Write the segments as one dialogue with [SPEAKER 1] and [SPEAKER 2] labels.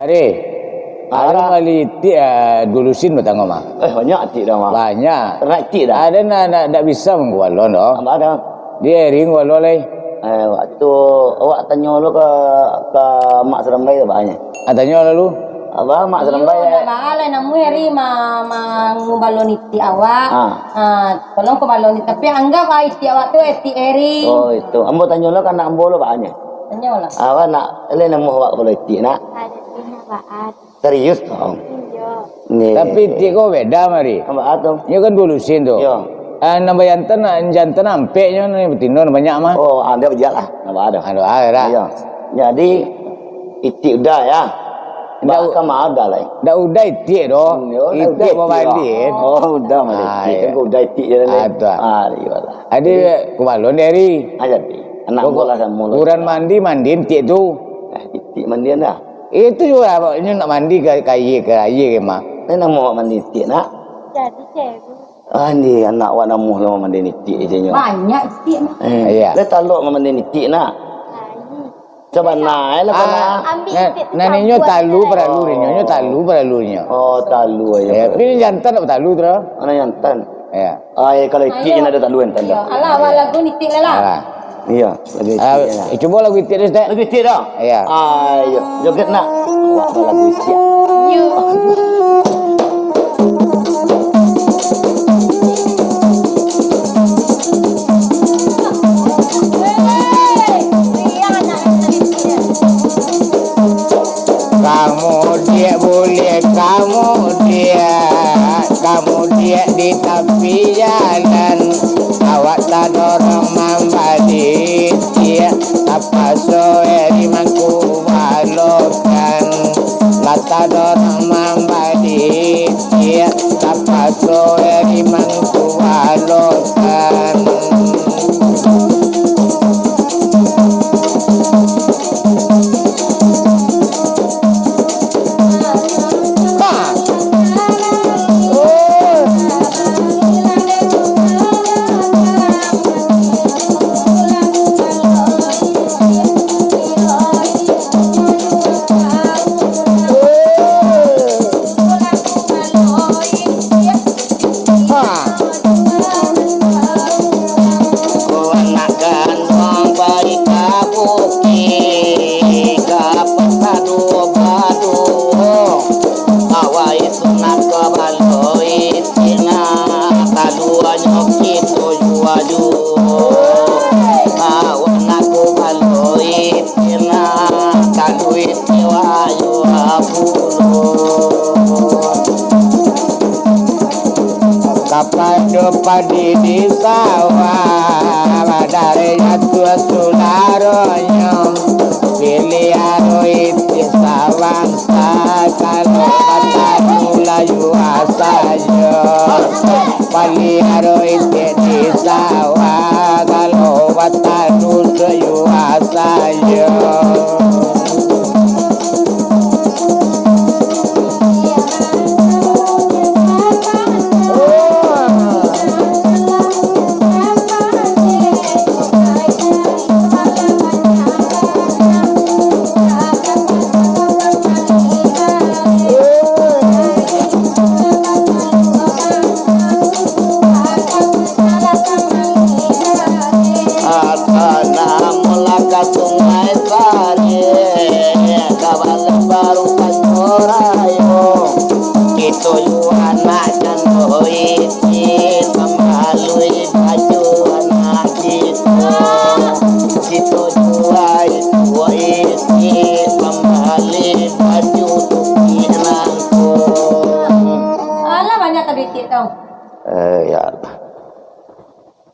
[SPEAKER 1] deh. Ada kali itik dulusin batang mah.
[SPEAKER 2] Banyak itik dah mah.
[SPEAKER 1] Banyak.
[SPEAKER 2] Nak itik dah.
[SPEAKER 1] Ada nak bisa menggualon doh.
[SPEAKER 2] Apa ada?
[SPEAKER 1] Dia ring gualon leh.
[SPEAKER 2] Waktu awak tanya lu ke Mak Serembai tu banyak.
[SPEAKER 1] Tanya lalu.
[SPEAKER 2] Apa Mak Serembai?
[SPEAKER 3] Iya, bala namu hari balon itik awak. Tolong ke balon itik. Tapi anggap itik awak tu itik eri.
[SPEAKER 2] Oh itu. Ambo tanya lu kan nak ambo lu banyak.
[SPEAKER 3] Tanya lah.
[SPEAKER 2] Awak nak namu awak kalau itik nak?
[SPEAKER 4] Ada baat.
[SPEAKER 2] Serius dong.
[SPEAKER 4] Iya.
[SPEAKER 1] Tapi itik kau beda mari.
[SPEAKER 2] Apa tu?
[SPEAKER 1] Ini kan dulusin tu.
[SPEAKER 2] Ya.
[SPEAKER 1] Nama jantan ampeknya nih betina banyak mah.
[SPEAKER 2] Oh, anda berjalan lah. Apa ada?
[SPEAKER 1] Ada.
[SPEAKER 2] Ya. Jadi itik udah ya. Dah kama ada lah.
[SPEAKER 1] Dah udah itik doh. Itik pemandin.
[SPEAKER 2] Oh, udah mari. Itik kan udah itik je lah.
[SPEAKER 1] Ada.
[SPEAKER 2] Iyalah.
[SPEAKER 1] Ada kebalon dari.
[SPEAKER 2] Jadi anak bola sama mulut.
[SPEAKER 1] Ukuran mandiin itik tu.
[SPEAKER 2] Itik mandian dah.
[SPEAKER 1] Itu juga ini nak mandi ke air mah.
[SPEAKER 2] Ni nak mau mandi itik nak.
[SPEAKER 4] Jadi cewek.
[SPEAKER 2] Ni anak awak nak mau mandi itik je nyo.
[SPEAKER 3] Banyak itik mah.
[SPEAKER 1] Iya.
[SPEAKER 2] Le taluk mandi itik nak. Coba naik lah pernah.
[SPEAKER 1] Nanenyo talu nyo talunya.
[SPEAKER 2] Oh, talu
[SPEAKER 1] Ya,
[SPEAKER 2] aja.
[SPEAKER 1] ini jantan apa talu terus?
[SPEAKER 2] Mana jantan?
[SPEAKER 1] Ya.
[SPEAKER 2] Kalau itik yang ada talu jantan dah.
[SPEAKER 3] Alah, awak lagu itik lah.
[SPEAKER 1] Alah.
[SPEAKER 2] Iya, lagi itik lah.
[SPEAKER 1] Coba lagu itik deh, Ustaz.
[SPEAKER 2] Lagu itik dah?
[SPEAKER 1] Iya.
[SPEAKER 2] Ayo, joget nak. Wah, lagu itik.
[SPEAKER 1] Kamu dia di tepi jalan, awak tak dorong membalik, dia apa soe di mangku balokan, lata dorong membalik, dia apa soe di mangku balokan. Padi di sawah dari tua sularonyo pilih aro iti sawang kalau mata layu asayo pilih aro iti di sawah kalau mata layu asayo.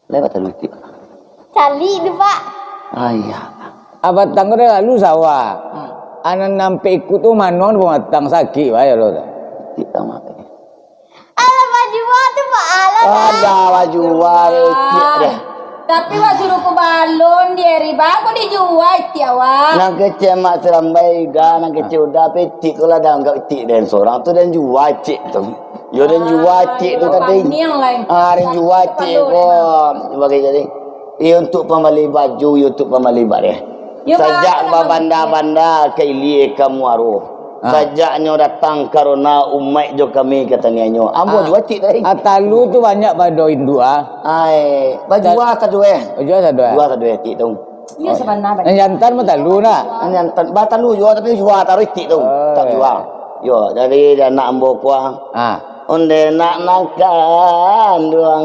[SPEAKER 2] Lewat lucu.
[SPEAKER 4] Cali tu Pak.
[SPEAKER 2] Ayah.
[SPEAKER 1] Abang tangga dah lalu sawah. Anak nampak ikut tu manon pengatang sakit bayar lo tak.
[SPEAKER 2] Kita makan.
[SPEAKER 4] Alah baju tu Pak.
[SPEAKER 2] Ada baju deh.
[SPEAKER 3] Tapi wak suruh ke balon dia riba aku dijual tiawa.
[SPEAKER 2] Nak kecil mak serambai ga nak kecil udah petik kalau dah enggak petik dan seorang tu dan jual cik tu. Yo dan jual cik tu tadi.
[SPEAKER 3] Ni yang lain.
[SPEAKER 2] Dan jual cik ko bagi jadi. Ia untuk pembeli baju, ia untuk pembeli barang. Sejak banda-banda ke ili kamu aruh. Sajaknya datang karena umat jo kami katanya nyo. Ambo juga cik tadi.
[SPEAKER 1] Atalu tu banyak pada Hindu
[SPEAKER 2] Ai, bajua ta dua.
[SPEAKER 1] Bajua ta dua.
[SPEAKER 2] Dua ta dua cik tu.
[SPEAKER 3] Iya sebenarnya.
[SPEAKER 1] Yang jantan mah talu nak.
[SPEAKER 2] Anyan batalu juga tapi jua taruh cik tu. Tak jua. Yo, jadi dia nak ambo kuah. Onde nak nakan doang.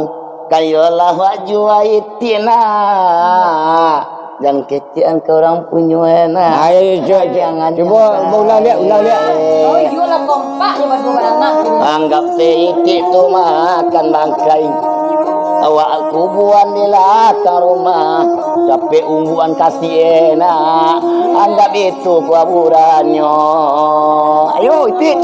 [SPEAKER 2] Kayolah wajua itina. Jangan kecian ke orang punya na.
[SPEAKER 1] Ayo cuba ulang lihat.
[SPEAKER 3] Oh, iya lah kompak je berdua beranak.
[SPEAKER 2] Anggap teitik tu makan bangkai. Awak aku buan di latar rumah. Capek ungguan kasih enak. Anggap itu kuaburannya. Ayo, tik.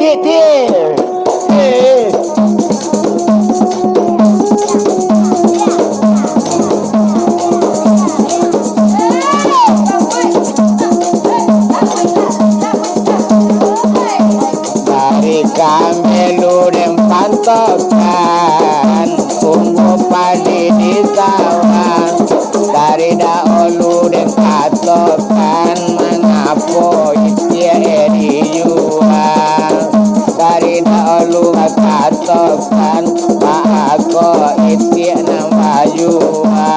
[SPEAKER 1] Kamelu dan pantokan Ungu padi di sawah Dari dahulu dan patokan Mengapo itia eri jual Dari dahulu patokan Paako itia nama jual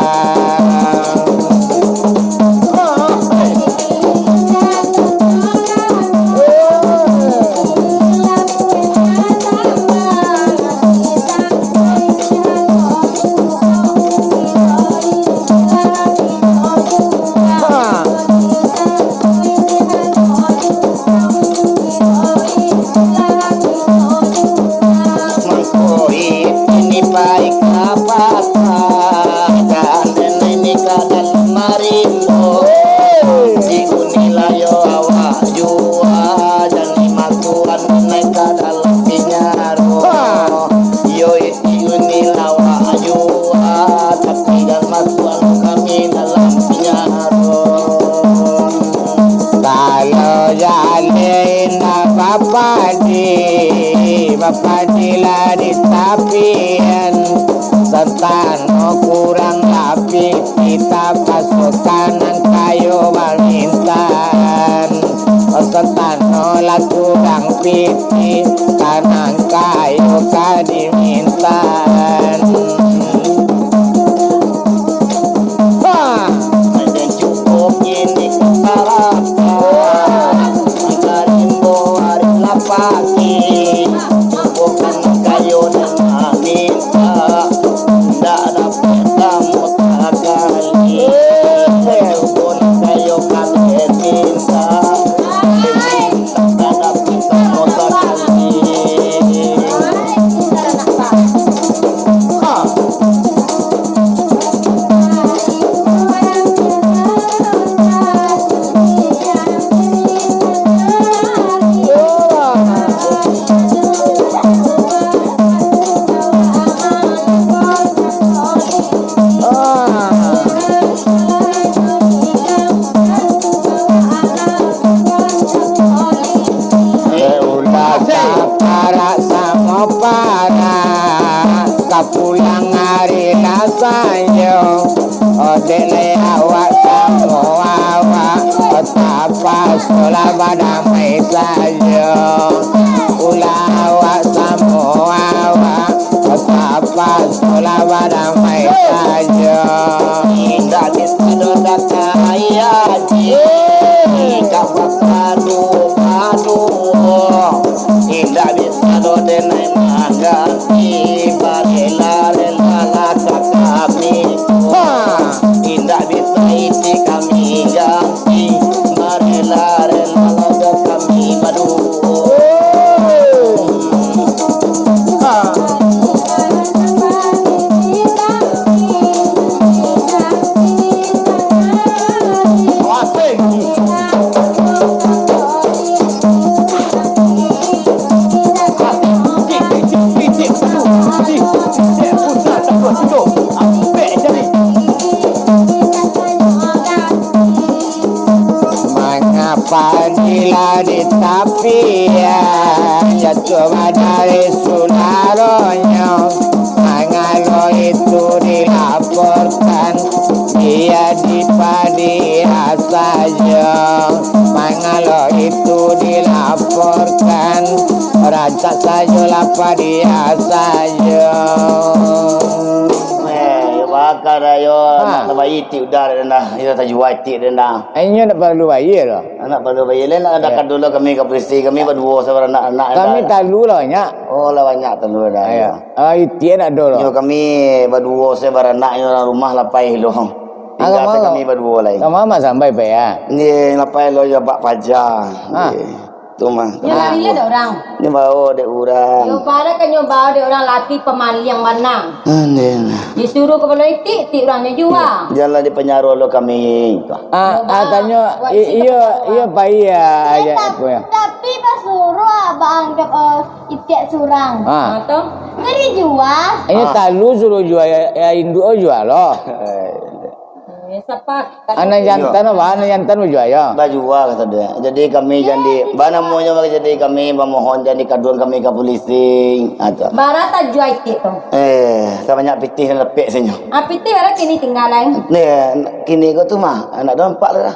[SPEAKER 1] Bapadilah di tapian Sentano kurang lapik Kita pasukanan kayu balmintan Sentano lah kurang piti Kanang kayu kadimintan
[SPEAKER 2] Ada cukup ini kepalakan Angkarin hari lapaki Bukan kayu dan minta Tak dapat kamu tak kali Bukan kayu kami minta Tak dapat kamu tak kali
[SPEAKER 1] pulang hari nasayo Odele awak semua awak Betapa sekolah badamai saja Ulah awak semua awak Betapa sekolah badamai saja
[SPEAKER 2] Indah disana kaya Kapak padu Indah disana denai magati Rela kami Indah bisa isi kami ganti Rela kami padu
[SPEAKER 1] Padilah di tapian Jatuh dari sunaronyo Mangalo itu dilaporkan Dia di padi saja Mangalo itu dilaporkan tak saja lapa dia saja.
[SPEAKER 2] Bakar ayo nak bayi ti udar dah. Yo tak jual ti dah.
[SPEAKER 1] Ainyo nak perlu bayar lah.
[SPEAKER 2] Anak perlu bayi lain nak ada dulu kami ke polisi kami berdua seorang anak.
[SPEAKER 1] Kami talu lah banyak.
[SPEAKER 2] Oh lah banyak talu dah. Ya.
[SPEAKER 1] Itu nak ada lah.
[SPEAKER 2] Yo kami berdua seorang anak yo rumah lapai lo. Tinggal kami berdua lain.
[SPEAKER 1] Kamu mah sampai pe ya.
[SPEAKER 2] Ni lapai lo yo bak pajar. Tu mah.
[SPEAKER 3] Yo lari ada orang.
[SPEAKER 2] Ni bawa dek orang.
[SPEAKER 3] Yo pada kan yo bawa dek orang latih pemaliang manang.
[SPEAKER 2] Anin.
[SPEAKER 3] Disuruh ke politik, ti orangnya jual.
[SPEAKER 2] Jalan di penjara lo kami.
[SPEAKER 1] Tanya iya pai ya aja apa ya.
[SPEAKER 4] Tapi pas suruh abang anggap itiak curang.
[SPEAKER 3] Atau
[SPEAKER 4] Jadi jual.
[SPEAKER 1] Ini talu suruh jual ya induk jual loh.
[SPEAKER 3] sepak.
[SPEAKER 1] Anak jantan apa? Anak jantan jual ya.
[SPEAKER 2] Bajua kata dia. Jadi kami jadi bana monya jadi kami memohon jadi kaduan kami ke polisi. Ada.
[SPEAKER 3] Barata jual itu.
[SPEAKER 2] Saya banyak pitih dan lepek senyo.
[SPEAKER 3] Apiti bara kini tinggalan.
[SPEAKER 2] Ni kini kau tu mah anak dah 4 lah.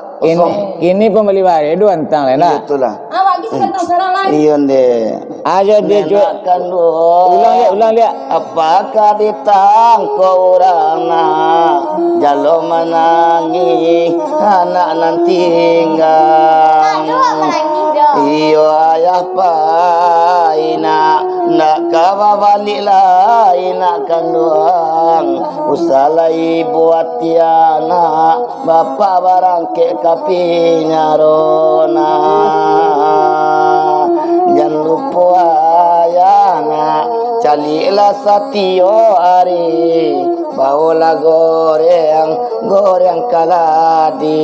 [SPEAKER 1] Ini pembeli baru dua antang lah.
[SPEAKER 2] Iya itulah.
[SPEAKER 3] Awak gisi kantong seorang lain.
[SPEAKER 2] Iya deh.
[SPEAKER 1] Aja dia jual. Ulang lihat.
[SPEAKER 2] Apakah ditangkau orang nak jalo menangi anak nanti tinggal.
[SPEAKER 4] Menangis dong.
[SPEAKER 2] Iyo ayah paina nak kawa balik lah nak kanduang usala ibu atiana bapa barangke kapinya rona jangan lupa ayana calilah satio ari bawa goreng kaladi.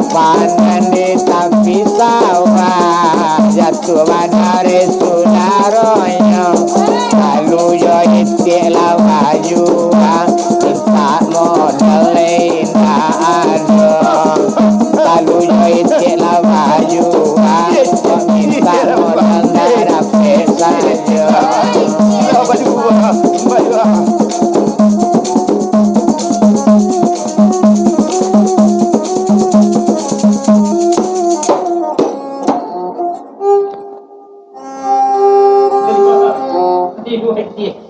[SPEAKER 1] Panen di tapi sawah jatuh bandare sudaronya lalu yo itik lawaju tak modal ada lalu yo itik lawaju minta modal darah saja
[SPEAKER 5] Ibu hati.